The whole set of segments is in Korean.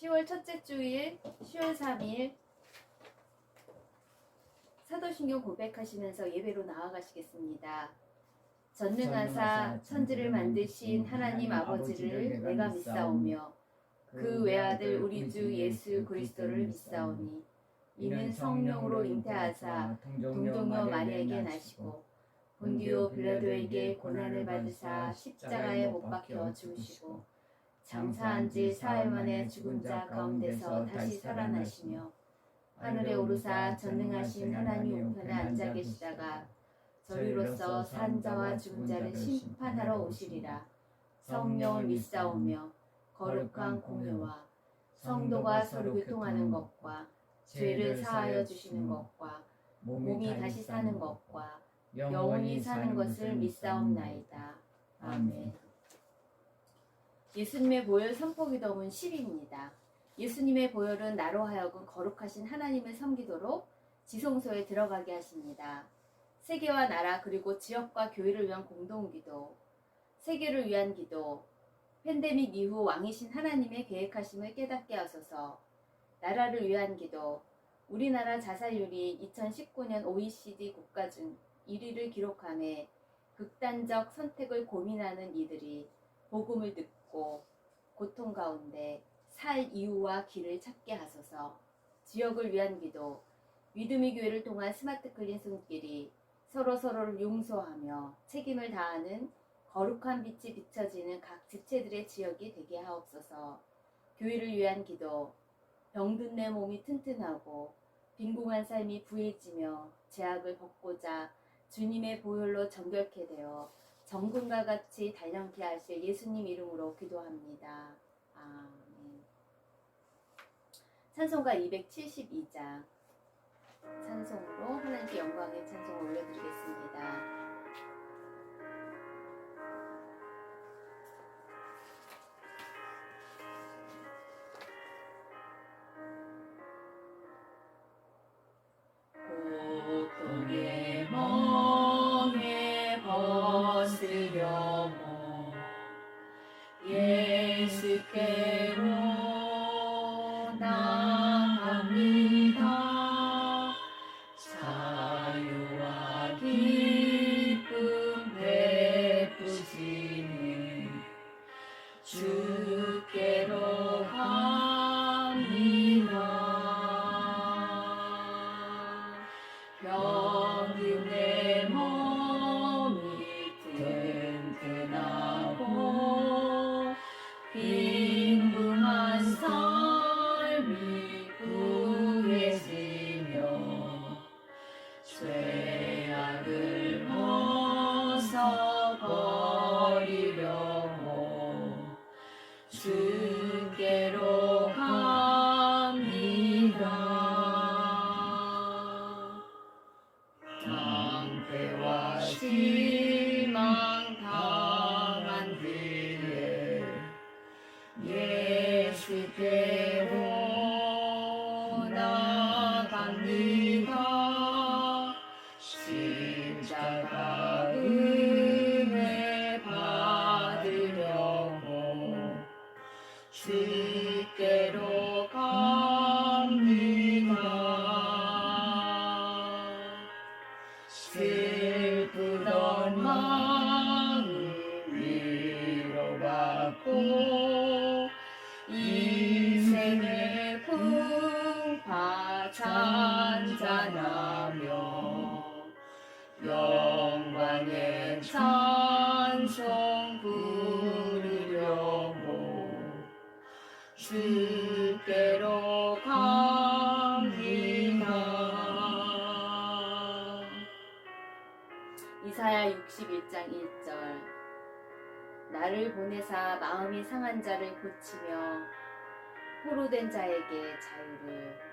10월 첫째 주일 10월 3일 사도신경 고백하시면서 예배로 나아가시겠습니다. 전능하사 천지를 만드신 하나님 아버지를 내가 믿사오며 그 외아들 우리 주 예수 그리스도를 믿사오니 이는 성령으로 잉태하사 동정녀 마리아에게 나시고 본디오 빌라도에게 고난을 받으사 십자가에 못 박혀 죽으시고 장사한 지 사흘 만에 죽은 자 가운데서 다시 살아나시며 하늘에 오르사 전능하신 하나님 우편에 앉아 계시다가 저리로서 산 자와 죽은 자를 심판하러 오시리라. 성령을 믿사오며 거룩한 공회와 성도가 서로 교통하는 것과 죄를 사하여 주시는 것과 몸이 다시 사는 것과 영원히 사는 것을 믿사옵나이다. 아멘. 예수님의 보혈 선포기도문 10입니다. 예수님의 보혈은 나로 하여금 거룩하신 하나님을 섬기도록 지성소에 들어가게 하십니다. 세계와 나라 그리고 지역과 교회를 위한 공동기도, 세계를 위한 기도, 팬데믹 이후 왕이신 하나님의 계획하심을 깨닫게 하소서. 나라를 위한 기도, 우리나라 자살률이 2019년 OECD 국가 중 1위를 기록하며 극단적 선택을 고민하는 이들이 복음을 듣고 고통 가운데 살 이유와 길을 찾게 하소서. 지역을 위한 기도, 믿음의 교회를 통한 스마트 클린 손길이 서로를 용서하며 책임을 다하는 거룩한 빛이 비춰지는 각 지체들의 지역이 되게 하옵소서. 교회를 위한 기도, 병든 내 몸이 튼튼하고 빈궁한 삶이 부해지며 죄악을 벗고자 주님의 보혈로 정결케 되어 정금과 같이 단련케 하실 예수님 이름으로 기도합니다. 아멘. 찬송가 272장 찬송으로 하나님께 영광의 찬송을 올려드리겠습니다. 고통의 멍에 벗으려고 예수께로 나갑니다. 자유와 기쁨 베푸시는 주께로 갑니다. 병든 내 몸이 튼튼하고 빈궁한 삶이 구해지며 죄악을 벗어버리려고 주께로 갑니다. 낭패와 실망 당한 뒤에 예수께로 나갑니다. 십자가 은혜 받으려고 주께로 갑니다. 슬프던 마음 위로받고 인생의 풍파 잔잔하며 영광의 찬송 부르려고 주께로 갑니다. 이사야 61장 1절 나를 보내사 마음이 상한 자를 고치며 포로된 자에게 자유를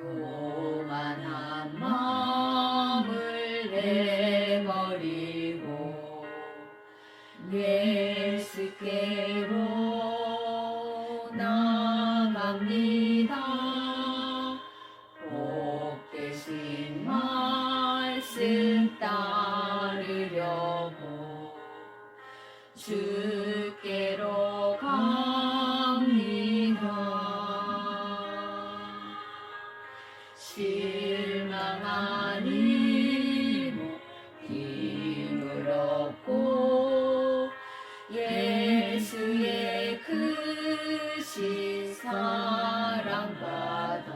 교만한 마음을 내버리고 예수께로 나갑니다. 복되신 말씀 따르려고 주께로 갑니다. 실망하니 힘을 얻고 예수의 크신 사랑 받아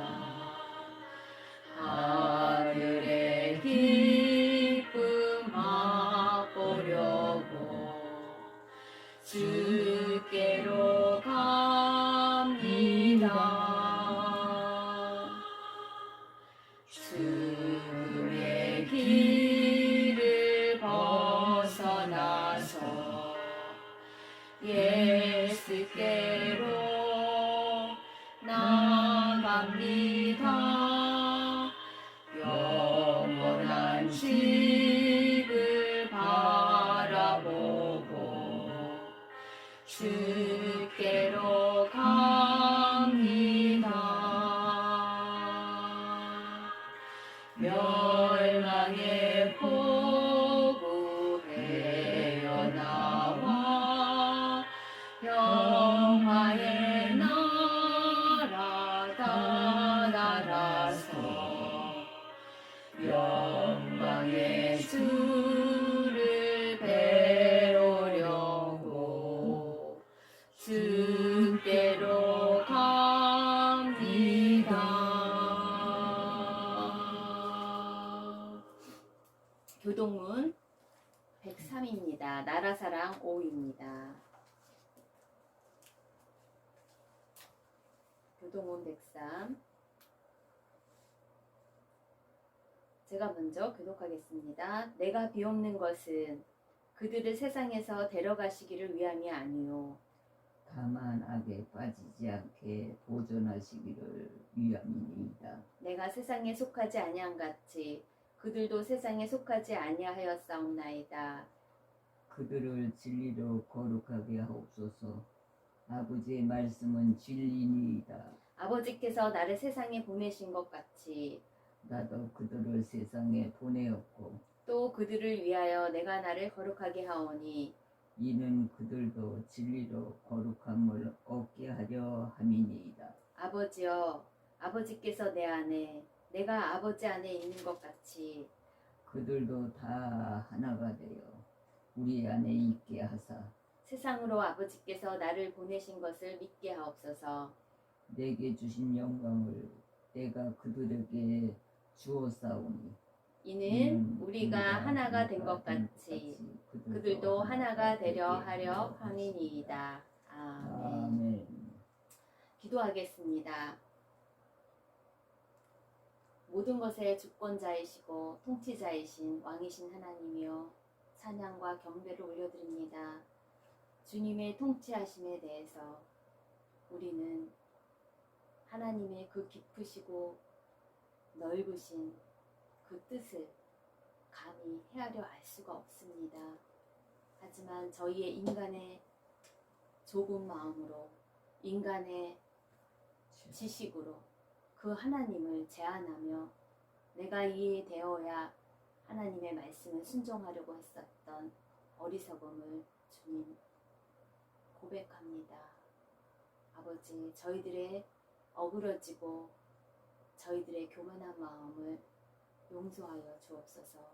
하늘의 기쁨 맛보려고 주께로 갑니다. 주의 길을 벗어나서 예수께로 나갑니다. 영원한 집을 바라보고 주께로 갑니다. 멸망의 포구 헤어나와 영화의 나라 따라서 영광의 주를 배우려고 주께로 갑니다. 교동문 103입니다. 나라사랑 5입니다. 교동문 103. 제가 먼저 교독하겠습니다. 내가 비옵는 것은 그들을 세상에서 데려가시기를 위함이 아니요 다만 악에 빠지지 않게 보존하시기를 위함이니이다. 내가 세상에 속하지 아니한 같이 그들도 세상에 속하지 아니하였사옵나이다. 그들을 진리로 거룩하게 하옵소서. 아버지의 말씀은 진리니이다. 아버지께서 나를 세상에 보내신 것 같이 나도 그들을 세상에 보내었고 또 그들을 위하여 내가 나를 거룩하게 하오니 이는 그들도 진리로 거룩함을 얻게 하려 함이니이다. 아버지여 아버지께서 내 안에 내가 아버지 안에 있는 것 같이 그들도 다 하나가 되어 우리 안에 있게 하사 세상으로 아버지께서 나를 보내신 것을 믿게 하옵소서. 내게 주신 영광을 내가 그들에게 주었사오니 이는 우리가 하나가 된 것 같이 그들도 하나가 되려 하려 함이니이다. 아멘. 아멘. 기도하겠습니다. 모든 것의 주권자이시고 통치자이신 왕이신 하나님이여 찬양과 경배를 올려드립니다. 주님의 통치하심에 대해서 우리는 하나님의 그 깊으시고 넓으신 그 뜻을 감히 헤아려 알 수가 없습니다. 하지만 저희의 인간의 좁은 마음으로 인간의 지식으로 그 하나님을 제한하며 내가 이해되어야 하나님의 말씀을 순종하려고 했었던 어리석음을 주님 고백합니다. 아버지, 저희들의 어그러지고 저희들의 교만한 마음을 용서하여 주옵소서.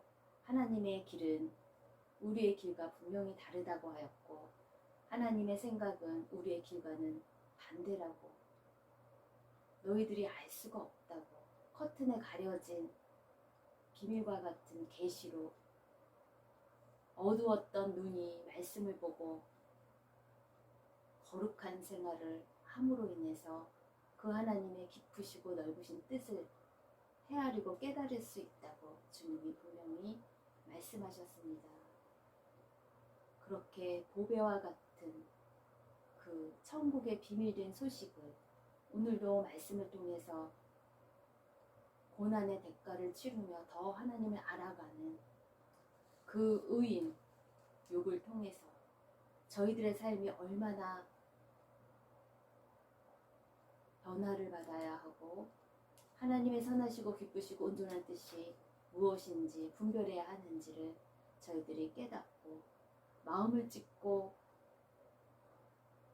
하나님의 길은 우리의 길과 분명히 다르다고 하였고 하나님의 생각은 우리의 길과는 반대라고 너희들이 알 수가 없다고 커튼에 가려진 비밀과 같은 계시로 어두웠던 눈이 말씀을 보고 거룩한 생활을 함으로 인해서 그 하나님의 깊으시고 넓으신 뜻을 헤아리고 깨달을 수 있다고 주님이 분명히 말씀하셨습니다. 그렇게 보배와 같은 그 천국의 비밀된 소식을 오늘도 말씀을 통해서 고난의 대가를 치르며 더 하나님을 알아가는 그 의인 욥을 통해서 저희들의 삶이 얼마나 변화를 받아야 하고 하나님의 선하시고 기쁘시고 온전한 뜻이 무엇인지 분별해야 하는지를 저희들이 깨닫고 마음을 찢고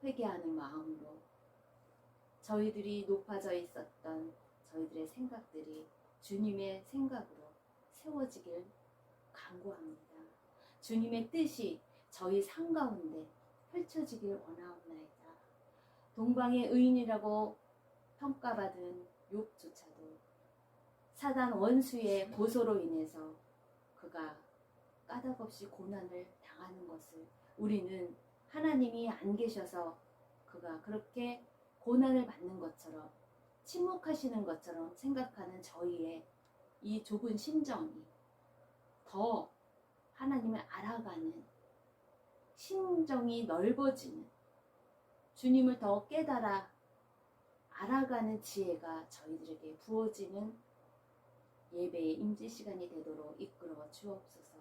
회개하는 마음으로 저희들이 높아져 있었던 저희들의 생각들이 주님의 생각으로 세워지길 간구합니다. 주님의 뜻이 저희 삶 가운데 펼쳐지길 원하옵나이다. 동방의 의인이라고 평가받은 욥조차도 사단 원수의 고소로 인해서 그가 까닭없이 고난을 당하는 것을 우리는 하나님이 안 계셔서 그가 그렇게 고난을 받는 것처럼 침묵하시는 것처럼 생각하는 저희의 이 좁은 심정이 더 하나님을 알아가는 심정이 넓어지는 주님을 더 깨달아 알아가는 지혜가 저희들에게 부어지는 예배의 임재 시간이 되도록 이끌어 주옵소서.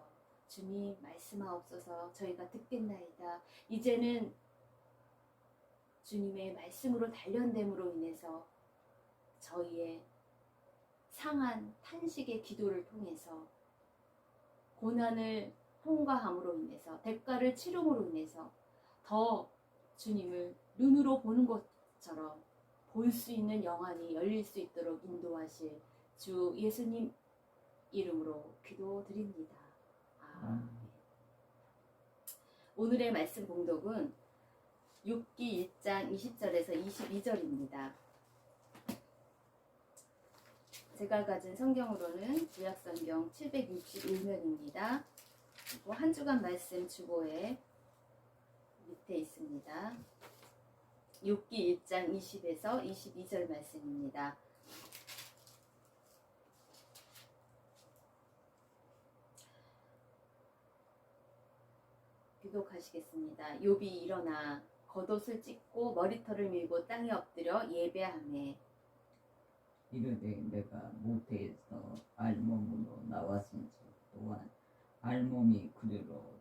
주님 말씀하옵소서. 저희가 듣겠나이다. 이제는 주님의 말씀으로 단련됨으로 인해서 저희의 상한 탄식의 기도를 통해서 고난을 통과함으로 인해서 대가를 치름으로 인해서 더 주님을 눈으로 보는 것처럼 볼 수 있는 영안이 열릴 수 있도록 인도하실 주 예수님 이름으로 기도드립니다. 아멘. 오늘의 말씀 봉독은 욥기 1장 20절에서 22절입니다. 제가 가진 성경으로는 구약성경 761면입니다. 그리고 한 주간 말씀 주보에 밑에 있습니다. 욥기 1장 20에서 22절 말씀입니다. 기독하시겠습니다. 욥이 일어나 겉옷을 찢고 머리털을 밀고 땅에 엎드려 예배하매 이르되 내가 모태에서 알몸으로 나왔은지 또한 알몸이 그리로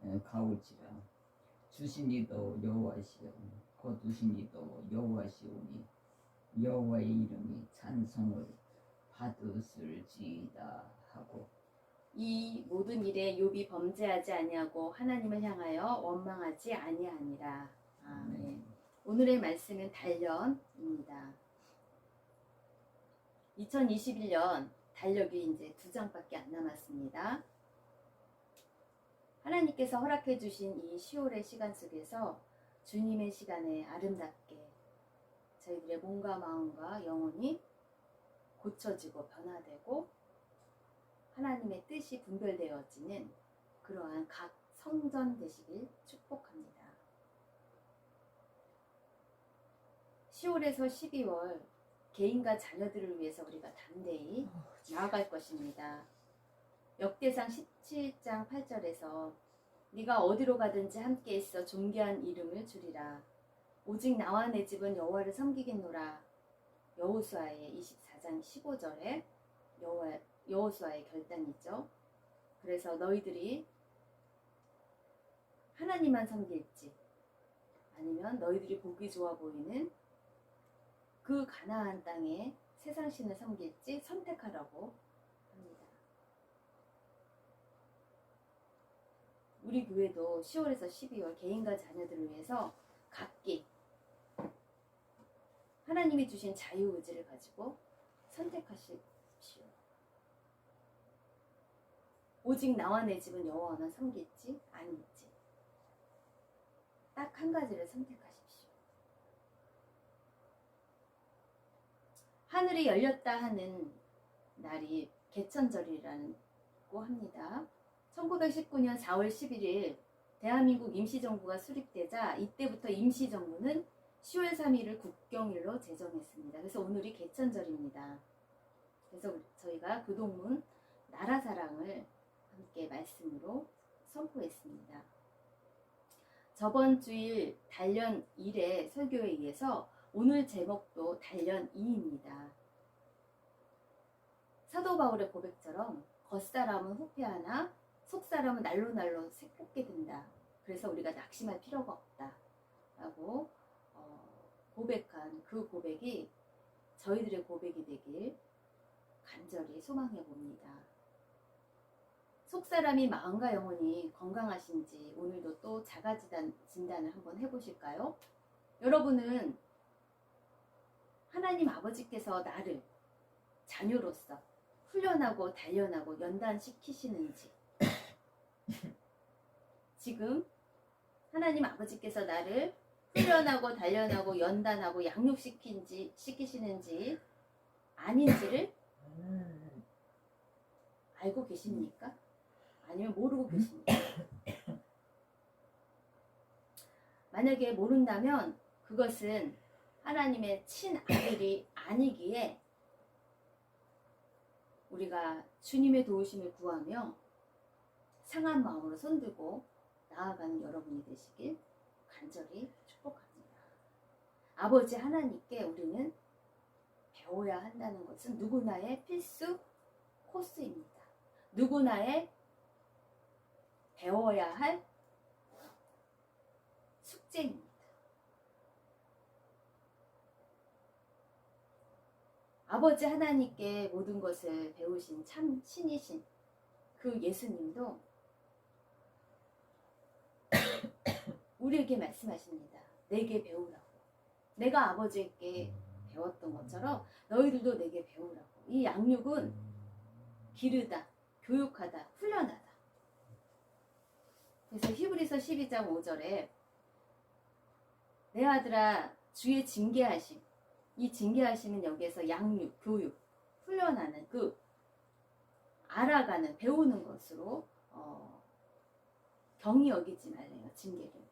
돌아가올지라. 주신 이도 여호와시요 거두신 이도 여호와시오니 여호와의 이름이 찬송을 받으실지이다 하고 이 모든 일에 욥이 범죄하지 아니하고 하나님을 향하여 원망하지 아니하니라. 아멘. 오늘의 말씀은 단련입니다. 2021년 달력이 이제 2장밖에 안 남았습니다. 하나님께서 허락해 주신 이 10월의 시간 속에서 주님의 시간에 아름답게 저희들의 몸과 마음과 영혼이 고쳐지고 변화되고 하나님의 뜻이 분별되어지는 그러한 각 성전 되시길 축복합니다. 10월에서 12월 개인과 자녀들을 위해서 우리가 담대히 나아갈 것입니다. 역대상 17장 8절에서 네가 어디로 가든지 함께 있어 존귀한 이름을 주리라. 오직 나와 내 집은 여호와를 섬기겠노라. 여호수아의 24장 15절에 여호수아의 결단이죠. 그래서 너희들이 하나님만 섬길지 아니면 너희들이 보기 좋아 보이는 그 가나안 땅에 세상 신을 섬길지 선택하라고 합니다. 우리 교회도 10월에서 12월 개인과 자녀들을 위해서 각기 하나님이 주신 자유의지를 가지고 선택하십시오. 오직 나와 내 집은 여호와만 섬길지 아닐지 딱 한 가지를 선택하십시오. 하늘이 열렸다 하는 날이 개천절이라고 합니다. 1919년 4월 11일 대한민국 임시정부가 수립되자 이때부터 임시정부는 10월 3일을 국경일로 제정했습니다. 그래서 오늘이 개천절입니다. 그래서 저희가 교동문 나라사랑을 함께 말씀으로 선포했습니다. 저번 주일 단련 1의 설교에 의해서 오늘 제목도 단련 2입니다. 사도 바울의 고백처럼 겉사람은 후패하나 속사람은 날로 새롭게 된다. 그래서 우리가 낙심할 필요가 없다라고 고백한 그 고백이 저희들의 고백이 되길 간절히 소망해 봅니다. 속사람이 마음과 영혼이 건강하신지 오늘도 또 진단을 한번 해보실까요? 여러분은 하나님 아버지께서 나를 자녀로서 훈련하고 단련하고 연단시키시는지, 지금 하나님 아버지께서 나를 훈련하고 단련하고 연단하고 양육시키시는지 아닌지를 알고 계십니까? 아니면 모르고 계십니까? 만약에 모른다면 그것은 하나님의 친아들이 아니기에 우리가 주님의 도우심을 구하며 상한 마음으로 손들고 나아가는 여러분이 되시길 간절히 축복합니다. 아버지 하나님께 우리는 배워야 한다는 것은 누구나의 필수 코스입니다. 누구나의 배워야 할 숙제입니다. 아버지 하나님께 모든 것을 배우신 참 신이신 그 예수님도 우리에게 말씀하십니다. 내게 배우라고. 내가 아버지께 배웠던 것처럼 너희들도 내게 배우라고. 이 양육은 기르다, 교육하다, 훈련하다. 그래서 히브리서 12장 5절에 내 아들아 주의 징계하심, 이 징계하심은 여기에서 양육, 교육, 훈련하는 알아가는, 배우는 것으로 경히 여기지 말래요. 징계를.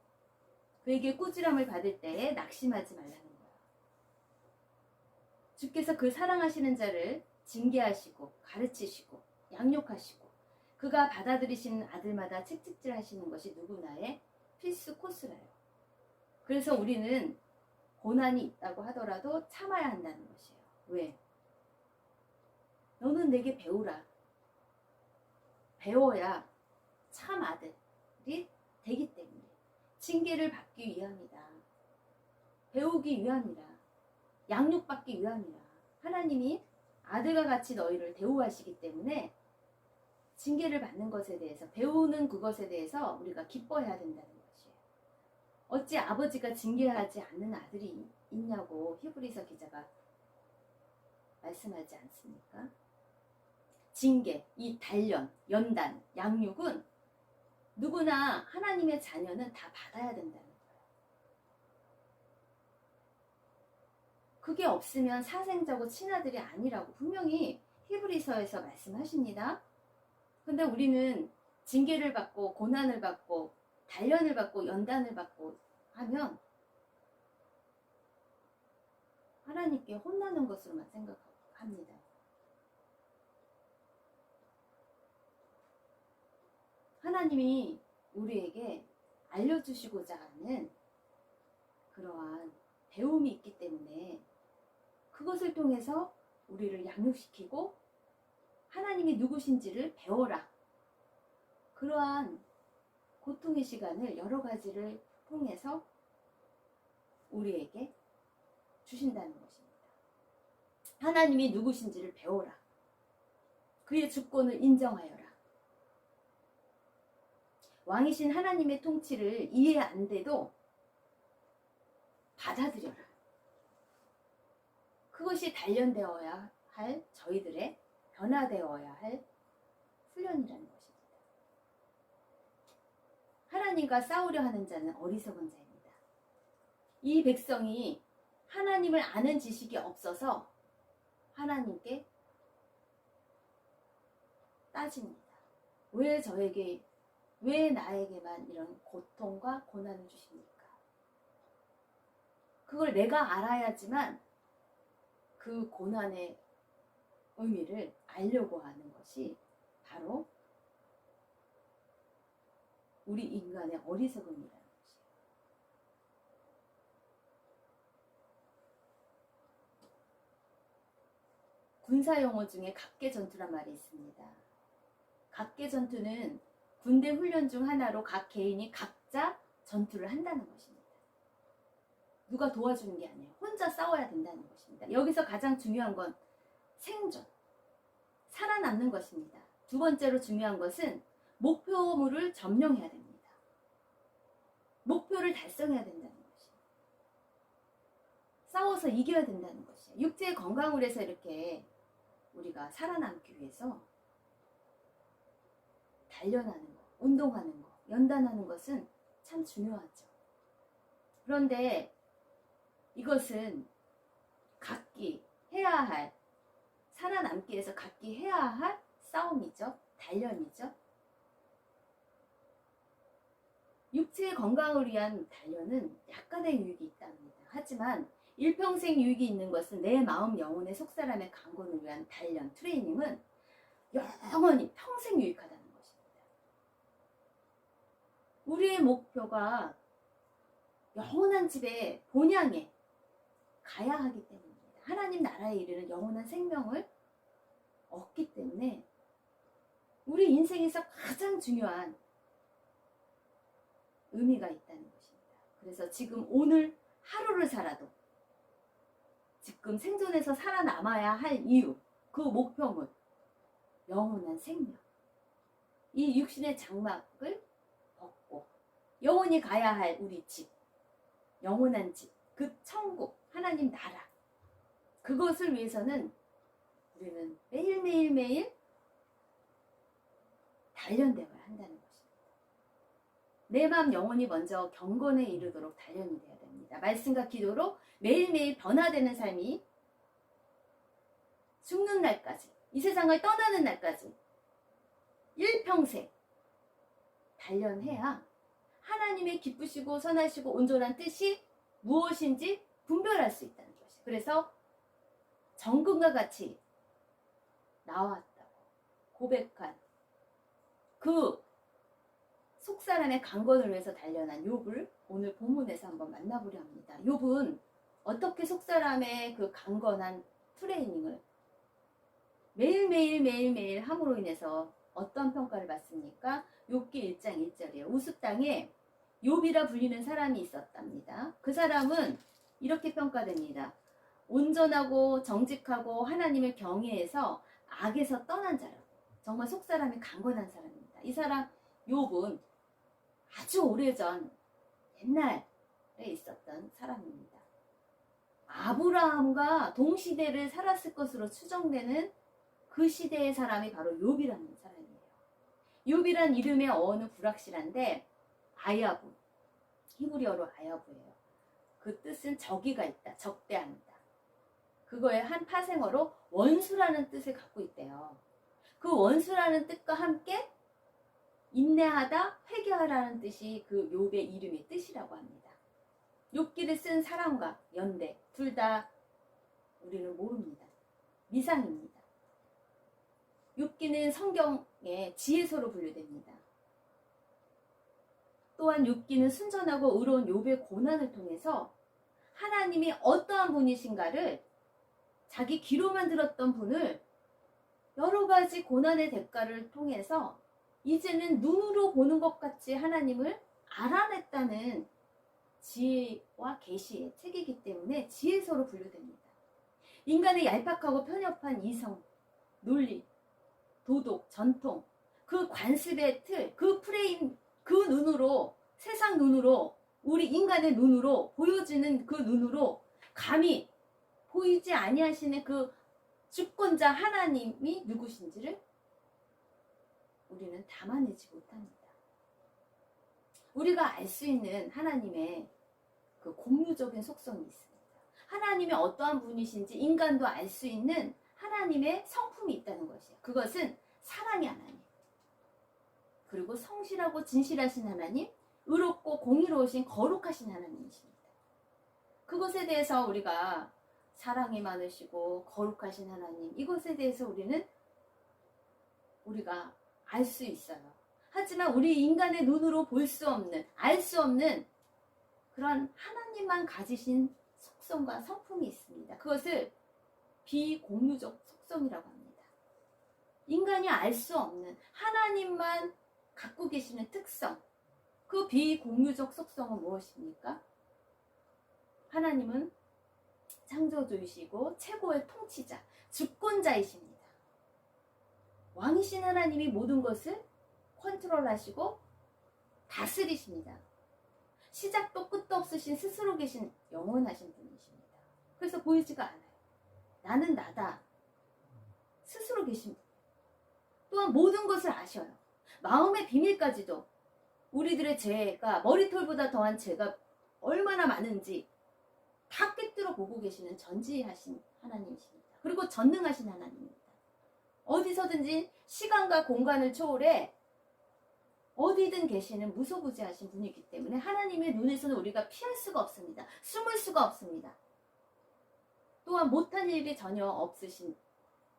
그에게 꾸지람을 받을 때에 낙심하지 말라는 거예요. 주께서 그 사랑하시는 자를 징계하시고 가르치시고 양육하시고 그가 받아들이시는 아들마다 책찍질 하시는 것이 누구나의 필수 코스래요. 그래서 우리는 고난이 있다고 하더라도 참아야 한다는 것이에요. 왜? 너는 내게 배우라. 배워야 참 아들이 되기 때문에 징계를 받기 위함이다. 배우기 위함이라. 양육받기 위함이라. 하나님이 아들과 같이 너희를 대우하시기 때문에 징계를 받는 것에 대해서, 배우는 그것에 대해서 우리가 기뻐해야 된다는 것이에요. 어찌 아버지가 징계하지 않는 아들이 있냐고 히브리서 기자가 말씀하지 않습니까? 징계, 이 단련, 연단, 양육은 누구나 하나님의 자녀는 다 받아야 된다는 거예요. 그게 없으면 사생자고 친아들이 아니라고 분명히 히브리서에서 말씀하십니다. 근데 우리는 징계를 받고 고난을 받고 단련을 받고 연단을 받고 하면 하나님께 혼나는 것으로만 생각합니다. 하나님이 우리에게 알려주시고자 하는 그러한 배움이 있기 때문에 그것을 통해서 우리를 양육시키고 하나님이 누구신지를 배워라. 그러한 고통의 시간을 여러 가지를 통해서 우리에게 주신다는 것입니다. 하나님이 누구신지를 배워라. 그의 주권을 인정하여라. 왕이신 하나님의 통치를 이해 안 돼도 받아들여라. 그것이 단련되어야 할 저희들의 변화되어야 할 훈련이라는 것입니다. 하나님과 싸우려 하는 자는 어리석은 자입니다. 이 백성이 하나님을 아는 지식이 없어서 하나님께 따집니다. 왜 나에게만 이런 고통과 고난을 주십니까? 그걸 내가 알아야지만 그 고난의 의미를 알려고 하는 것이 바로 우리 인간의 어리석음이라는 것이에요. 군사 용어 중에 각계전투란 말이 있습니다. 각계전투는 군대 훈련 중 하나로 각 개인이 각자 각자 전투를 한다는 것입니다. 누가 도와주는 게 아니에요. 혼자 싸워야 된다는 것입니다. 여기서 가장 중요한 건 생존, 살아남는 것입니다. 두 번째로 중요한 것은 목표물을 점령해야 됩니다. 목표를 달성해야 된다는 것이에요. 싸워서 이겨야 된다는 것이에요. 육체의 건강을 위해서 이렇게 우리가 살아남기 위해서 단련하는 것, 운동하는 것, 연단하는 것은 참 중요하죠. 그런데 이것은 각기 해야 할, 살아남기 위해서 각기 해야 할 싸움이죠. 단련이죠. 육체의 건강을 위한 단련은 약간의 유익이 있답니다. 하지만 일평생 유익이 있는 것은 내 마음 영혼의 속사람의 강건을 위한 단련, 트레이닝은 영원히 평생 유익하다는 것입니다. 우리의 목표가 영원한 집에 본향에 가야 하기 때문입니다. 하나님 나라에 이르는 영원한 생명을 얻기 때문에 우리 인생에서 가장 중요한 의미가 있다는 것입니다. 그래서 지금 오늘 하루를 살아도 지금 생존해서 살아남아야 할 이유, 그 목표물, 영원한 생명. 이 육신의 장막을 벗고 영원히 가야 할 우리 집, 영원한 집, 그 천국, 하나님 나라. 그것을 위해서는 우리는 매일매일 단련되어야 한다는 것입니다. 내 마음 영혼이 먼저 경건에 이르도록 단련이 되어야 됩니다. 말씀과 기도로 매일매일 변화되는 삶이 죽는 날까지, 이 세상을 떠나는 날까지 일평생 단련해야 하나님의 기쁘시고 선하시고 온전한 뜻이 무엇인지 분별할 수 있다는 것이에요. 그래서 정금과 같이 나왔다고 고백한 그 속사람의 강건을 위해서 단련한 욥을 오늘 본문에서 한번 만나보려 합니다. 욥은 어떻게 속사람의 그 강건한 트레이닝을 매일매일 함으로 인해서 어떤 평가를 받습니까? 욥기 1장 1절이에요. 우스 땅에 욥이라 불리는 사람이 있었답니다. 그 사람은 이렇게 평가됩니다. 온전하고 정직하고 하나님을 경외해서 악에서 떠난 자라고. 정말 속사람이 강건한 사람입니다. 이 사람 욥은 아주 오래전 옛날에 있었던 사람입니다. 아브라함과 동시대를 살았을 것으로 추정되는 그 시대의 사람이 바로 욥이라는 사람이에요. 욥이란 이름의 어원은 불확실한데 아야부, 히브리어로 아야부예요. 그 뜻은 적이가 있다, 적대한다. 그거의 한 파생어로 원수라는 뜻을 갖고 있대요. 그 원수라는 뜻과 함께 인내하다, 회개하라는 뜻이 그 욥의 이름의 뜻이라고 합니다. 욥기를 쓴 사람과 연대, 둘 다 우리는 모릅니다. 미상입니다. 욥기는 성경의 지혜서로 분류됩니다. 또한 욥기는 순전하고 의로운 욥의 고난을 통해서 하나님이 어떠한 분이신가를 자기 귀로만 들었던 분을 여러 가지 고난의 대가를 통해서 이제는 눈으로 보는 것 같이 하나님을 알아냈다는 지혜와 계시의 책이기 때문에 지혜서로 분류됩니다. 인간의 얄팍하고 편협한 이성, 논리, 도덕, 전통, 그 관습의 틀, 그 프레임, 그 눈으로, 세상 눈으로, 우리 인간의 눈으로 보여지는 그 눈으로 감히 보이지 아니하시는 그 주권자 하나님이 누구신지를 우리는 담아내지 못합니다. 우리가 알 수 있는 하나님의 그 공유적인 속성이 있습니다. 하나님이 어떠한 분이신지 인간도 알 수 있는 하나님의 성품이 있다는 것이에요. 그것은 사랑의 하나님, 그리고 성실하고 진실하신 하나님, 의롭고 공의로우신 거룩하신 하나님이십니다. 그것에 대해서 우리가 사랑이 많으시고 거룩하신 하나님, 이것에 대해서 우리가 알 수 있어요. 하지만 우리 인간의 눈으로 볼 수 없는, 알 수 없는 그런 하나님만 가지신 속성과 성품이 있습니다. 그것을 비공유적 속성이라고 합니다. 인간이 알 수 없는 하나님만 갖고 계시는 특성, 그 그 비공유적 속성은 무엇입니까? 하나님은 창조주이시고 최고의 통치자, 주권자이십니다. 왕이신 하나님이 모든 것을 컨트롤하시고 다스리십니다. 시작도 끝도 없으신 스스로 계신 영원하신 분이십니다. 그래서 보이지가 않아요. 나는 나다. 스스로 계신 분. 또한 모든 것을 아셔요. 마음의 비밀까지도 우리들의 죄가 머리털보다 더한 죄가 얼마나 많은지 다 꿰뚫어 보고 계시는 전지하신 하나님이십니다. 그리고 전능하신 하나님입니다. 어디서든지 시간과 공간을 초월해 어디든 계시는 무소부지하신 분이기 때문에 하나님의 눈에서는 우리가 피할 수가 없습니다. 숨을 수가 없습니다. 또한 못한 일이 전혀 없으신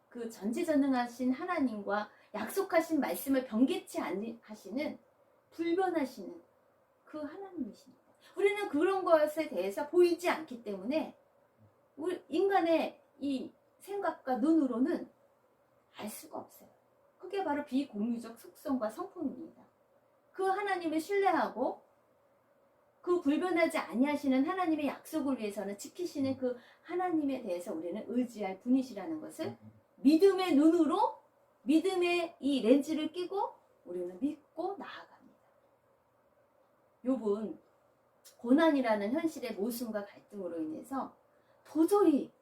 그 전지전능하신 하나님과 약속하신 말씀을 변개치 아니하시는 불변하시는 그 하나님이십니다. 우리는 그런 것에 대해서 보이지 않기 때문에 우리 인간의 이 생각과 눈으로는 알 수가 없어요. 그게 바로 비공유적 속성과 성품입니다. 그 하나님을 신뢰하고 그 불변하지 아니하시는 하나님의 약속을 위해서는 지키시는 그 하나님에 대해서 우리는 의지할 분이시라는 것을 믿음의 눈으로 믿음의 이 렌즈를 끼고 우리는 믿고 나아갑니다. 욥은 고난이라는 현실의 모순과 갈등으로 인해서 도저히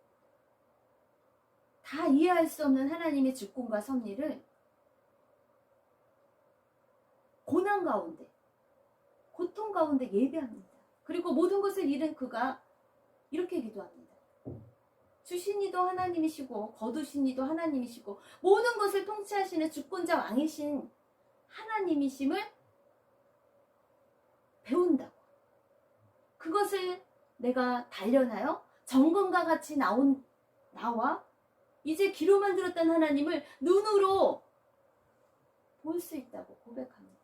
다 이해할 수 없는 하나님의 주권과 섭리를 고난 가운데, 고통 가운데 예배합니다. 그리고 모든 것을 잃은 그가 이렇게 기도합니다. 주신 이도 하나님이시고 거두신 이도 하나님이시고 모든 것을 통치하시는 주권자 왕이신 하나님이심을 배운다고. 그것을 내가 단련하여 정금과 같이 나와 이제 귀로만 들었던 하나님을 눈으로 볼 수 있다고 고백합니다.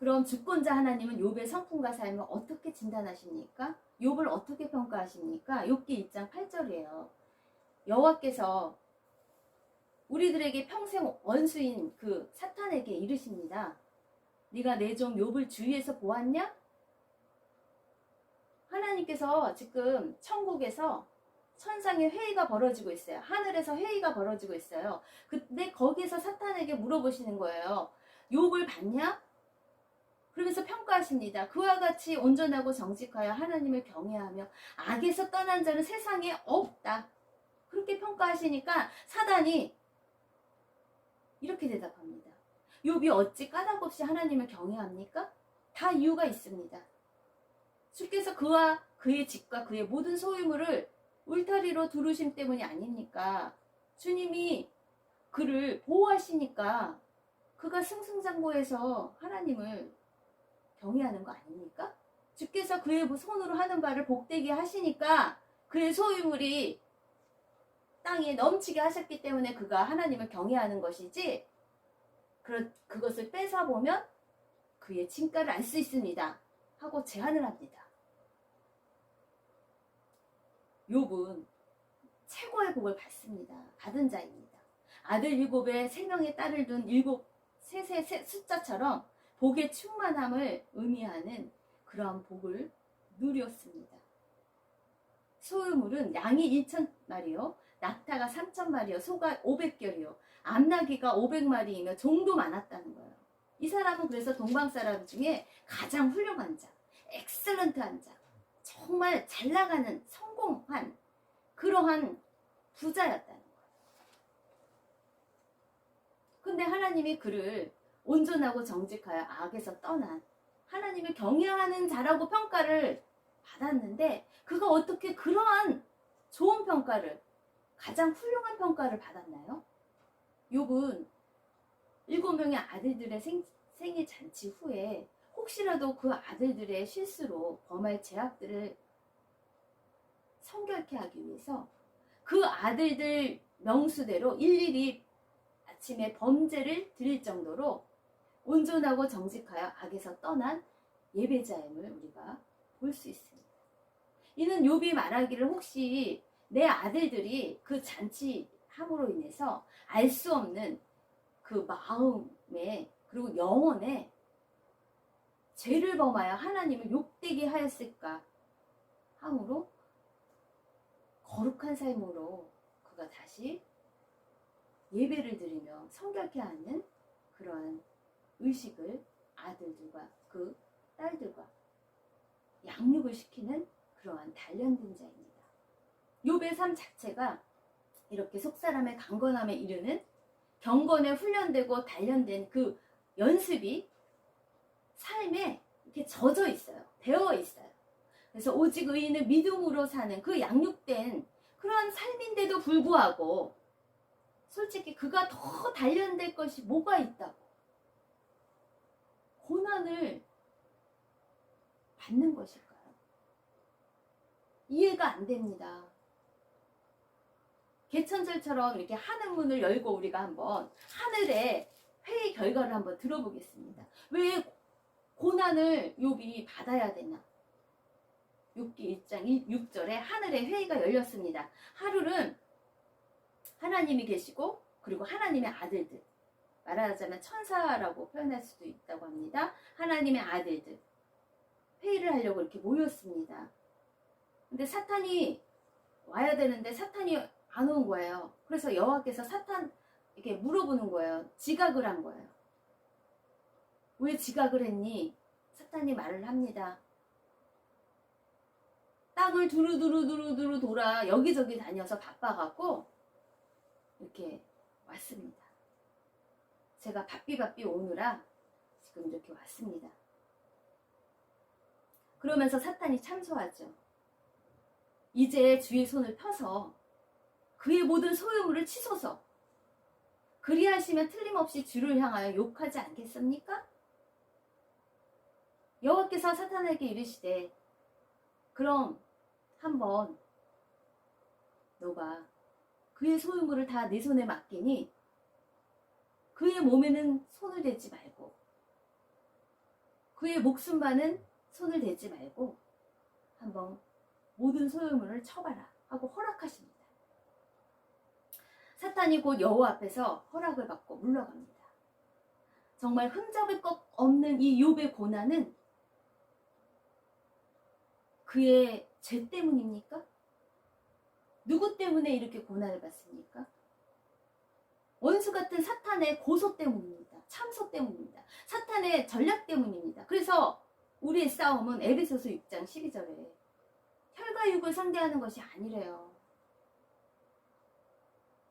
그럼 주권자 하나님은 욥의 성품과 삶을 어떻게 진단하십니까? 욥을 어떻게 평가하십니까? 욥기 1장 8절이에요. 여호와께서 우리들에게 평생 원수인 그 사탄에게 이르십니다. 네가 내 종 욥을 주위에서 보았냐? 하나님께서 지금 천국에서 천상의 회의가 벌어지고 있어요. 하늘에서 회의가 벌어지고 있어요. 근데 거기에서 사탄에게 물어보시는 거예요. 욥을 봤냐? 그러면서 평가하십니다. 그와 같이 온전하고 정직하여 하나님을 경외하며 악에서 떠난 자는 세상에 없다. 그렇게 평가하시니까 사단이 이렇게 대답합니다. 욥이 어찌 까닭 없이 하나님을 경외합니까? 다 이유가 있습니다. 주께서 그와 그의 집과 그의 모든 소유물을 울타리로 두르심 때문이 아닙니까? 주님이 그를 보호하시니까 그가 승승장구해서 하나님을 경외하는 거 아닙니까? 주께서 그의 손으로 하는 바를 복되게 하시니까 그의 소유물이 땅에 넘치게 하셨기 때문에 그가 하나님을 경외하는 것이지, 그것을 뺏어보면 그의 진가를 알 수 있습니다 하고 제안을 합니다. 욥은 최고의 복을 받습니다. 받은 자입니다. 아들 7에 3명의 딸을 둔 7세 숫자처럼 복의 충만함을 의미하는 그러한 복을 누렸습니다. 소유물은 양이 1,000마리요, 낙타가 3,000마리요, 소가 500결이요, 암나귀가 500마리이며 종도 많았다는 거예요. 이 사람은 그래서 동방 사람 중에 가장 훌륭한 자, 엑셀런트한 자, 정말 잘 나가는 성공한 그러한 부자였다는 거예요. 근데 하나님이 그를 온전하고 정직하여 악에서 떠난 하나님을 경외하는 자라고 평가를 받았는데, 그가 어떻게 그러한 좋은 평가를, 가장 훌륭한 평가를 받았나요? 욥은 7명의 아들들의 생일 잔치 후에 혹시라도 그 아들들의 실수로 범할 죄악들을 성결케 하기 위해서 그 아들들 명수대로 일일이 아침에 범죄를 드릴 정도로 온전하고 정직하여 악에서 떠난 예배자임을 우리가 볼 수 있습니다. 이는 욥이 말하기를 혹시 내 아들들이 그 잔치함으로 인해서 알 수 없는 그 마음에 그리고 영혼에 죄를 범하여 하나님을 욕되게 하였을까 함으로 거룩한 삶으로 그가 다시 예배를 드리며 성결케 하는 그러한 의식을 아들들과 그 딸들과 양육을 시키는 그러한 단련된 자입니다. 욥의 삶 자체가 이렇게 속사람의 강건함에 이르는 경건에 훈련되고 단련된 그 연습이 삶에 이렇게 젖어 있어요. 배어 있어요. 그래서 오직 의인은 믿음으로 사는 그 양육된 그러한 삶인데도 불구하고 솔직히 그가 더 단련될 것이 뭐가 있다고 고난을 받는 것일까요? 이해가 안 됩니다. 개천절처럼 이렇게 하늘 문을 열고 우리가 한번 하늘의 회의 결과를 한번 들어보겠습니다. 왜 고난을 욥이 받아야 되나? 욥기 1장 6절에 하늘의 회의가 열렸습니다. 하루는 하나님이 계시고 그리고 하나님의 아들들, 말하자면 천사라고 표현할 수도 있다고 합니다. 하나님의 아들들 회의를 하려고 이렇게 모였습니다. 근데 사탄이 와야 되는데 사탄이 안 온 거예요. 그래서 여호와께서 사탄 이렇게 물어보는 거예요. 지각을 한 거예요. 왜 지각을 했니? 사탄이 말을 합니다. 땅을 두루두루 돌아 여기저기 다녀서 바빠갖고 이렇게 왔습니다. 제가 바삐 오느라 지금 이렇게 왔습니다. 그러면서 사탄이 참소하죠. 이제 주의 손을 펴서 그의 모든 소유물을 치소서. 그리하시면 틀림없이 주를 향하여 욕하지 않겠습니까? 여호와께서 사탄에게 이르시되 그럼 한번 너가 그의 소유물을 다 내 손에 맡기니 그의 몸에는 손을 대지 말고 그의 목숨과는 손을 대지 말고 한번 모든 소유물을 쳐봐라 하고 허락하십니다. 사탄이 곧 여호와 앞에서 허락을 받고 물러갑니다. 정말 흠잡을 것 없는 이 욥의 고난은 그의 죄 때문입니까? 누구 때문에 이렇게 고난을 받습니까? 원수 같은 사탄의 고소 때문입니다. 참소 때문입니다. 사탄의 전략 때문입니다. 그래서 우리의 싸움은 에베소서 6장 12절에 혈과 육을 상대하는 것이 아니래요.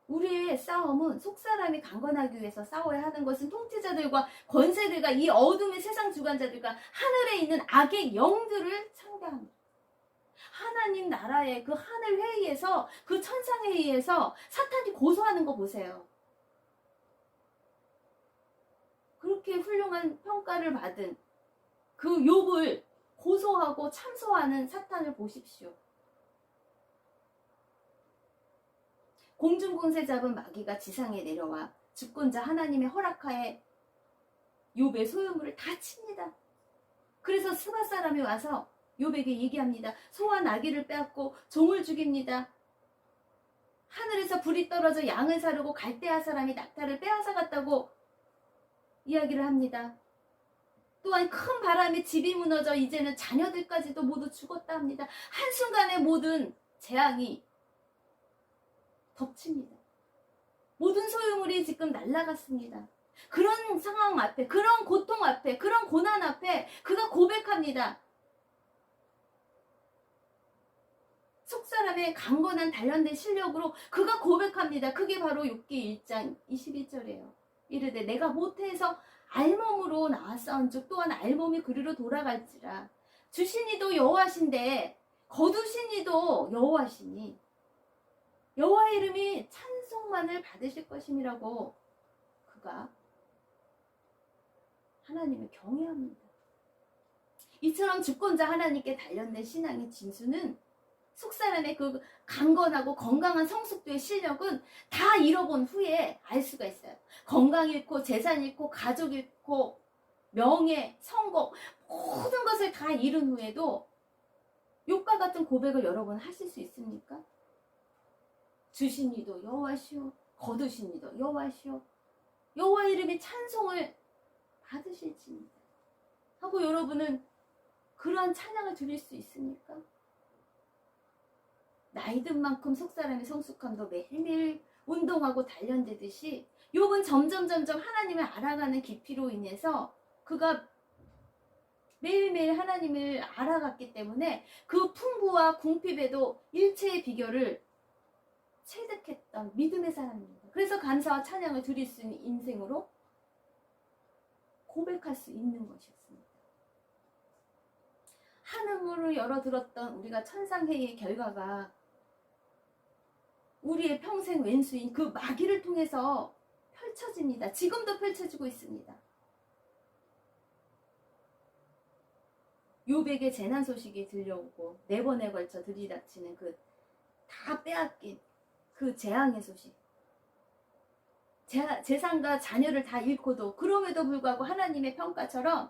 우리의 싸움은 속사람이 강건하기 위해서 싸워야 하는 것은 통치자들과 권세들과 이 어둠의 세상 주관자들과 하늘에 있는 악의 영들을 상대합니다. 하나님 나라의 그 하늘 회의에서 그 천상 회의에서 사탄이 고소하는 거 보세요. 그렇게 훌륭한 평가를 받은 그 욥을 고소하고 참소하는 사탄을 보십시오. 공중공세 잡은 마귀가 지상에 내려와 주권자 하나님의 허락하에 욥의 소유물을 다 칩니다. 그래서 스바 사람이 와서 욥에게 얘기합니다. 소와 나귀를 빼앗고 종을 죽입니다. 하늘에서 불이 떨어져 양을 사르고 갈대아 사람이 낙타를 빼앗아 갔다고 이야기를 합니다. 또한 큰 바람에 집이 무너져 이제는 자녀들까지도 모두 죽었다 합니다. 한순간에 모든 재앙이 덮칩니다. 모든 소유물이 지금 날아갔습니다. 그런 상황 앞에, 그런 고통 앞에, 그런 고난 앞에 그가 고백합니다. 속사람의 강건한 단련된 실력으로 그가 고백합니다. 그게 바로 욥기 1장 21절이에요. 이르되 내가 모태에서 알몸으로 나왔사온즉 또한 알몸이 그리로 돌아갈지라. 주신 이도 여호와신데 거두신 이도 여호와시니 여호와의 이름이 찬송만을 받으실 것임이라고 그가 하나님을 경외합니다. 이처럼 주권자 하나님께 단련된 신앙의 진수는 속사람의 그 강건하고 건강한 성숙도의 실력은 다 잃어본 후에 알 수가 있어요. 건강 잃고 재산 잃고 가족 잃고 명예, 성공 모든 것을 다 잃은 후에도 욥과 같은 고백을 여러분 하실 수 있습니까? 주신 이도 여호와시오, 거두신 이도 여호와시오, 여호와 이름이 찬송을 받으실지입니다 하고 그렇다고 여러분은 그러한 찬양을 드릴 수 있습니까? 나이 든 만큼 속사람의 성숙함도 매일매일 운동하고 단련되듯이 욥은 점점 하나님을 알아가는 깊이로 인해서 그가 매일매일 하나님을 알아갔기 때문에 그 풍부와 궁핍에도 일체의 비결을 체득했던 믿음의 사람입니다. 그래서 감사와 찬양을 드릴 수 있는 인생으로 고백할 수 있는 것이었습니다. 하늘문을 열어들었던 우리가 천상회의의 결과가 우리의 평생 왼수인 그 마귀를 통해서 펼쳐집니다. 지금도 펼쳐지고 있습니다. 욥에게 재난 소식이 들려오고 4번에 걸쳐 들이닥치는 그 다 빼앗긴 그 재앙의 소식. 재산과 자녀를 다 잃고도 그럼에도 불구하고 하나님의 평가처럼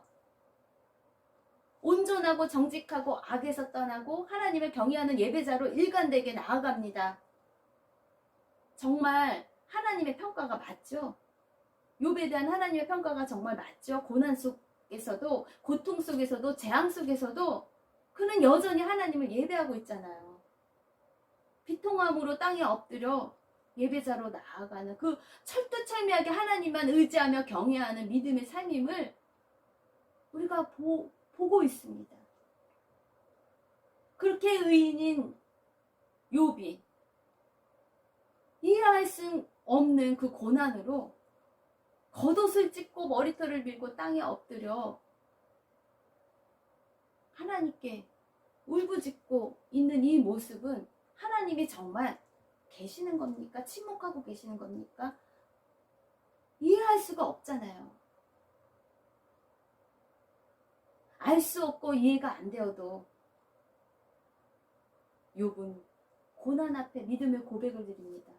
온전하고 정직하고 악에서 떠나고 하나님을 경외하는 예배자로 일관되게 나아갑니다. 정말 하나님의 평가가 맞죠? 욥에 대한 하나님의 평가가 정말 맞죠? 고난 속에서도, 고통 속에서도, 재앙 속에서도 그는 여전히 하나님을 예배하고 있잖아요. 비통함으로 땅에 엎드려 예배자로 나아가는 그 철두철미하게 하나님만 의지하며 경외하는 믿음의 삶임을 우리가 보고 있습니다. 그렇게 의인인 욥이 이해할 수 없는 그 고난으로 겉옷을 찢고 머리털을 밀고 땅에 엎드려 하나님께 울부짖고 있는 이 모습은 하나님이 정말 계시는 겁니까? 침묵하고 계시는 겁니까? 이해할 수가 없잖아요. 알 수 없고 이해가 안 되어도 욥은 고난 앞에 믿음의 고백을 드립니다.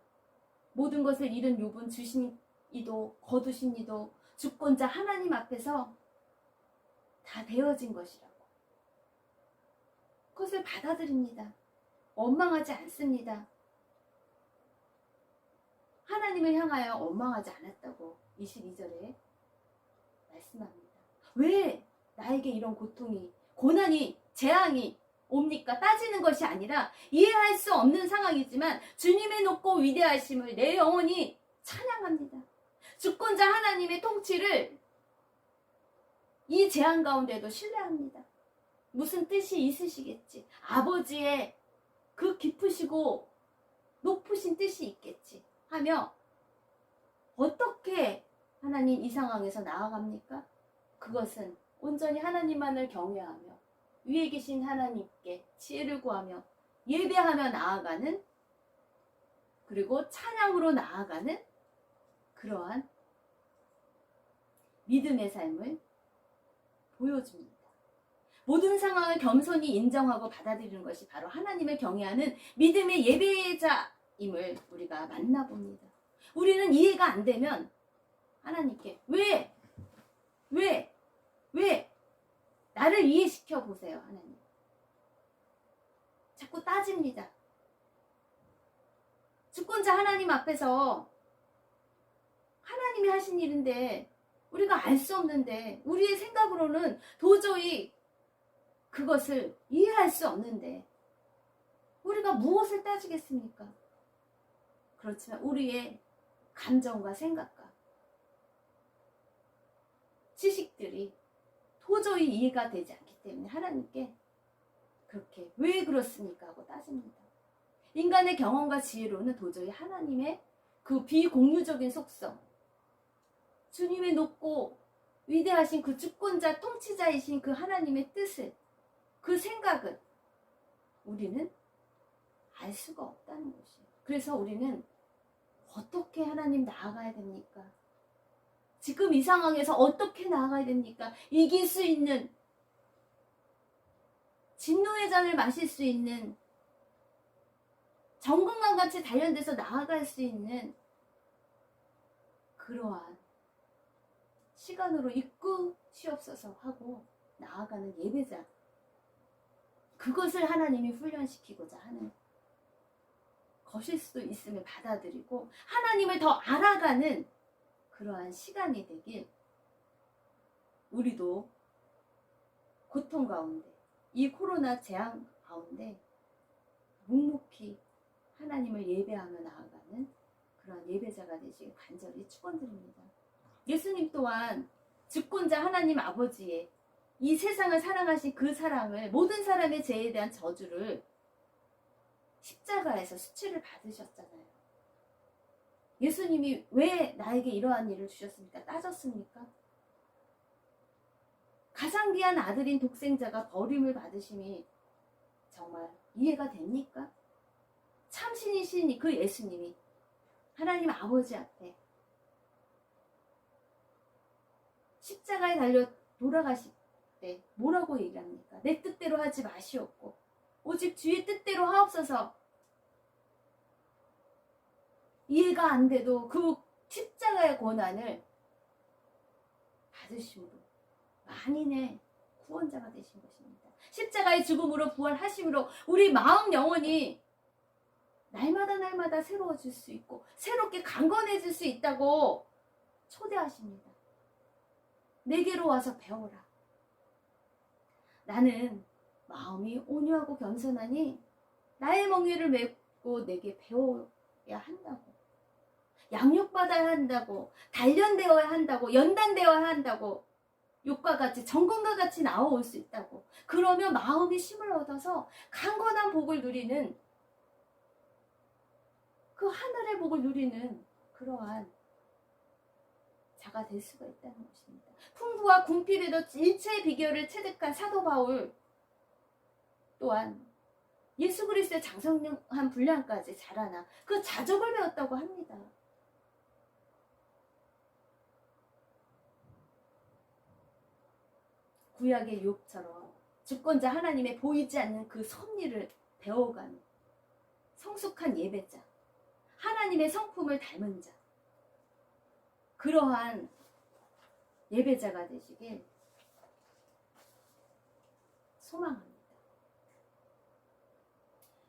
모든 것을 잃은 욥은 주신 이도 거두신 이도 주권자 하나님 앞에서 다 되어진 것이라고. 그것을 받아들입니다. 원망하지 않습니다. 하나님을 향하여 원망하지 않았다고 22절에 말씀합니다. 왜 나에게 이런 고통이, 고난이, 재앙이 옵니까? 따지는 것이 아니라 이해할 수 없는 상황이지만 주님의 높고 위대하심을 내 영혼이 찬양합니다. 주권자 하나님의 통치를 이 재앙 가운데도 신뢰합니다. 무슨 뜻이 있으시겠지. 아버지의 그 깊으시고 높으신 뜻이 있겠지 하며 어떻게 하나님 이 상황에서 나아갑니까? 그것은 온전히 하나님만을 경외하며 위에 계신 하나님께 지혜를 구하며 예배하며 나아가는, 그리고 찬양으로 나아가는 그러한 믿음의 삶을 보여줍니다. 모든 상황을 겸손히 인정하고 받아들이는 것이 바로 하나님을 경외하는 믿음의 예배자임을 우리가 만나봅니다. 우리는 이해가 안 되면 하나님께 왜? 나를 이해시켜 보세요. 하나님. 자꾸 따집니다. 주권자 하나님 앞에서 하나님이 하신 일인데 우리가 알 수 없는데, 우리의 생각으로는 도저히 그것을 이해할 수 없는데 우리가 무엇을 따지겠습니까? 그렇지만 우리의 감정과 생각과 지식들이 도저히 이해가 되지 않기 때문에 하나님께 그렇게 왜 그렇습니까? 하고 따집니다. 인간의 경험과 지혜로는 도저히 하나님의 그 비공유적인 속성, 주님의 높고 위대하신 그 주권자 통치자이신 그 하나님의 뜻을, 그 생각을 우리는 알 수가 없다는 것이에요. 그래서 우리는 어떻게 하나님 나아가야 됩니까? 지금 이 상황에서 어떻게 나아가야 됩니까? 이길 수 있는, 진노의 잔을 마실 수 있는, 정금과 같이 단련돼서 나아갈 수 있는 그러한 시간으로 이끄시옵소서 하고 나아가는 예배자, 그것을 하나님이 훈련시키고자 하는 것일 수도 있음을 받아들이고 하나님을 더 알아가는 그러한 시간이 되길 우리도 고통 가운데, 이 코로나 재앙 가운데 묵묵히 하나님을 예배하며 나아가는 그런 예배자가 되시길 간절히 축원드립니다. 예수님 또한 주권자 하나님 아버지의 이 세상을 사랑하신 그 사랑을, 모든 사람의 죄에 대한 저주를 십자가에서 수치를 받으셨잖아요. 예수님이 왜 나에게 이러한 일을 주셨습니까? 따졌습니까? 가장 귀한 아들인 독생자가 버림을 받으심이 정말 이해가 됩니까? 참신이신 그 예수님이 하나님 아버지 앞에 십자가에 달려 돌아가실 때 뭐라고 얘기합니까? 내 뜻대로 하지 마시옵고 오직 주의 뜻대로 하옵소서. 이해가 안 돼도 그 십자가의 고난을 받으심으로 만인의 구원자가 되신 것입니다. 십자가의 죽음으로 부활하심으로 우리 마음 영혼이 날마다 새로워질 수 있고 새롭게 강건해질 수 있다고 초대하십니다. 내게로 와서 배워라. 나는 마음이 온유하고 겸손하니 나의 멍에를 메고 내게 배워야 한다고. 양육받아야 한다고. 단련되어야 한다고. 연단되어야 한다고. 욕과 같이 정금과 같이 나와올 수 있다고. 그러면 마음이 힘을 얻어서 강건한 복을 누리는, 그 하늘의 복을 누리는 그러한 자가 될 수가 있다는 것입니다. 풍부와 궁핍에도 일체의 비결을 체득한 사도 바울 또한 예수 그리스도의 장성한 분량까지 자라나 그 자족을 배웠다고 합니다. 구약의 욥처럼 주권자 하나님의 보이지 않는 그 섭리를 배워가는 성숙한 예배자, 하나님의 성품을 닮은 자, 그러한 예배자가 되시길 소망합니다.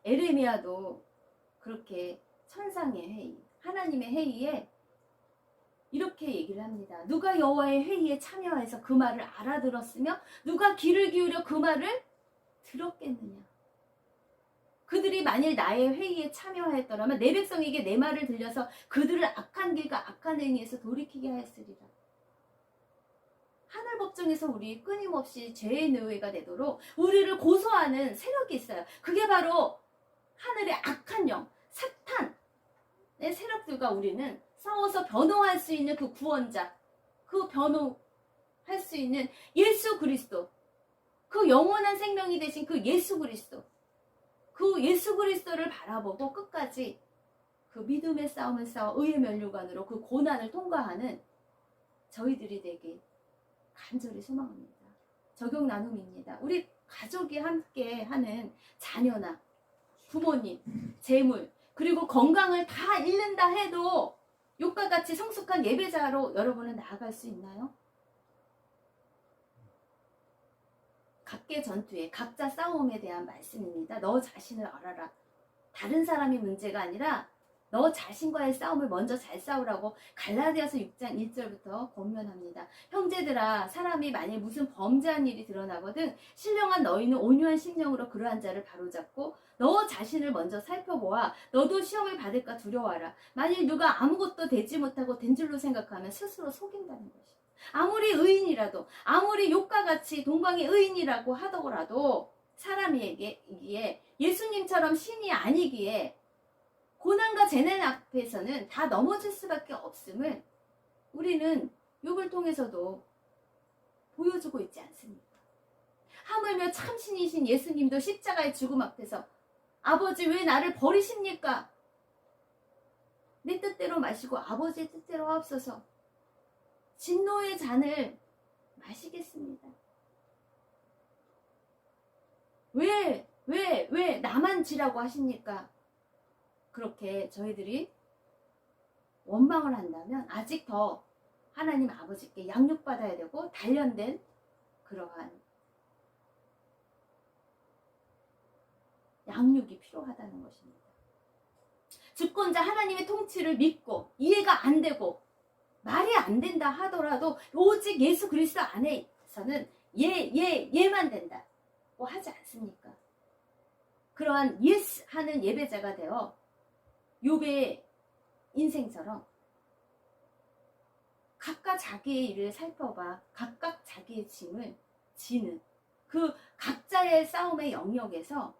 에레미야도 그렇게 천상의 회의, 하나님의 회의에 이렇게 얘기를 합니다. 누가 여호와의 회의에 참여해서 그 말을 알아들었으며 누가 귀를 기울여 그 말을 들었겠느냐. 그들이 만일 나의 회의에 참여하였더라면 내 백성에게 내 말을 들려서 그들을 악한 길과 악한 행위에서 돌이키게 하였으리라. 하늘 법정에서 우리 끊임없이 죄의 노예가 되도록 우리를 고소하는 세력이 있어요. 그게 바로 하늘의 악한 영, 사탄의 세력들과 우리는 싸워서 변호할 수 있는 그 구원자, 그 변호할 수 있는 예수 그리스도, 그 영원한 생명이 되신 그 예수 그리스도, 그 예수 그리스도를 바라보고 끝까지 그 믿음의 싸움을 싸워 의의 면류관으로 그 고난을 통과하는 저희들이 되길 간절히 소망합니다. 적용 나눔입니다. 우리 가족이 함께 하는 자녀나 부모님, 재물, 그리고 건강을 다 잃는다 해도 욥과 같이 성숙한 예배자로 여러분은 나아갈 수 있나요? 각계 전투에, 각자 싸움에 대한 말씀입니다. 너 자신을 알아라. 다른 사람이 문제가 아니라 너 자신과의 싸움을 먼저 잘 싸우라고 갈라디아서 6장 1절부터 권면합니다. 형제들아, 사람이 만일 무슨 범죄한 일이 드러나거든 신령한 너희는 온유한 심령으로 그러한 자를 바로잡고 너 자신을 먼저 살펴보아 너도 시험을 받을까 두려워하라. 만일 누가 아무것도 되지 못하고 된 줄로 생각하면 스스로 속인다는 것이다. 아무리 의인이라도, 아무리 욥과 같이 동방의 의인이라고 하더라도 사람에게 예수님처럼 신이 아니기에 고난과 재난 앞에서는 다 넘어질 수밖에 없음을 우리는 욥을 통해서도 보여주고 있지 않습니까? 하물며 참신이신 예수님도 십자가의 죽음 앞에서 아버지 왜 나를 버리십니까? 내 뜻대로 마시고 아버지의 뜻대로 하옵소서. 진노의 잔을 마시겠습니다. 왜 나만 지라고 하십니까? 그렇게 저희들이 원망을 한다면 아직 더 하나님 아버지께 양육받아야 되고 단련된 그러한 양육이 필요하다는 것입니다. 주권자 하나님의 통치를 믿고 이해가 안 되고 말이 안 된다 하더라도 오직 예수 그리스도 안에서는 얘만 된다. 뭐 하지 않습니까? 그러한 예스 하는 예배자가 되어 욥의 인생처럼 각각 자기의 일을 살펴봐 각각 자기의 짐을 지는 그 각자의 싸움의 영역에서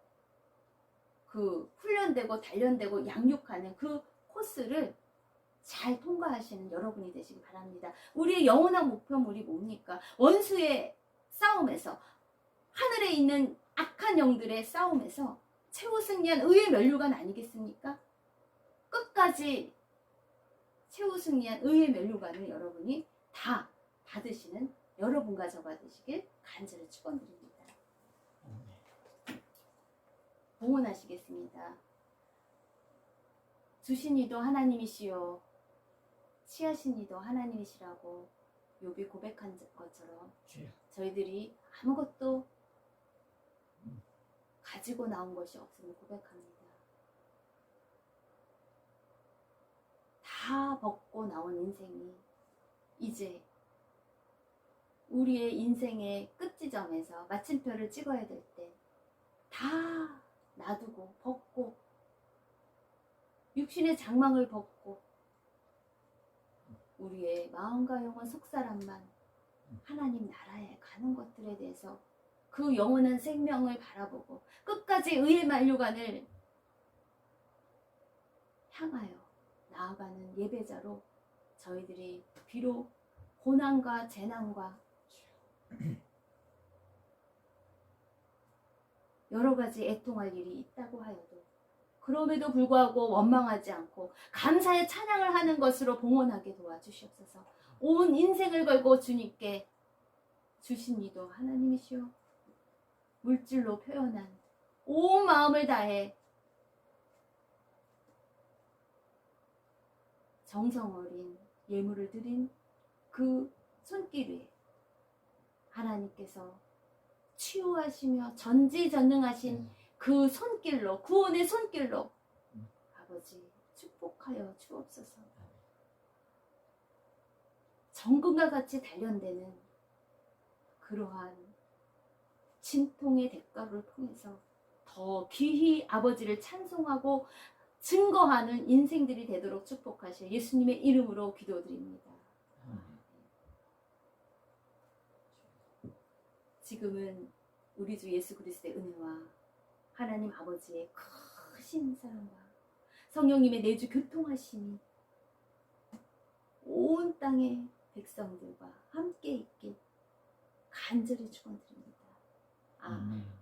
그 훈련되고 단련되고 양육하는 그 코스를 잘 통과하시는 여러분이 되시기 바랍니다. 우리의 영원한 목표물이 뭡니까? 원수의 싸움에서 하늘에 있는 악한 영들의 싸움에서 최후 승리한 의의 면류관 아니겠습니까? 끝까지 최후 승리한 의의 면류관을 여러분이 다 받으시는 여러분과 저가 되시길 간절히 축원드립니다. 봉헌하시겠습니다. 주신 이도 하나님이시요 취하신 이도 하나님이시라고 욥이 고백한 것처럼 저희들이 아무것도 가지고 나온 것이 없음을 고백합니다. 다 벗고 나온 인생이 이제 우리의 인생의 끝지점에서 마침표를 찍어야 될 때 다 놔두고 벗고 육신의 장막을 벗고 우리의 마음과 영혼 속사람만 하나님 나라에 가는 것들에 대해서 그 영원한 생명을 바라보고 끝까지 의의 만류관을 향하여 나아가는 예배자로 저희들이 비록 고난과 재난과 여러 가지 애통할 일이 있다고 하여도 그럼에도 불구하고 원망하지 않고 감사의 찬양을 하는 것으로 봉헌하게 도와주시옵소서. 온 인생을 걸고 주님께 주신 이도 하나님이시오 물질로 표현한 온 마음을 다해 정성 어린 예물을 드린 그 손길 위에 하나님께서 치유하시며 전지전능하신 그 손길로 구원의 손길로 아버지 축복하여 주옵소서. 정금과 같이 단련되는 그러한 진통의 대가를 통해서 더 귀히 아버지를 찬송하고 증거하는 인생들이 되도록 축복하실 예수님의 이름으로 기도드립니다. 지금은 우리 주 예수 그리스도의 은혜와 하나님 아버지의 크신 사랑과 성령님의 내주 교통하심이 온 땅의 백성들과 함께 있길 간절히 축원드립니다. 아멘.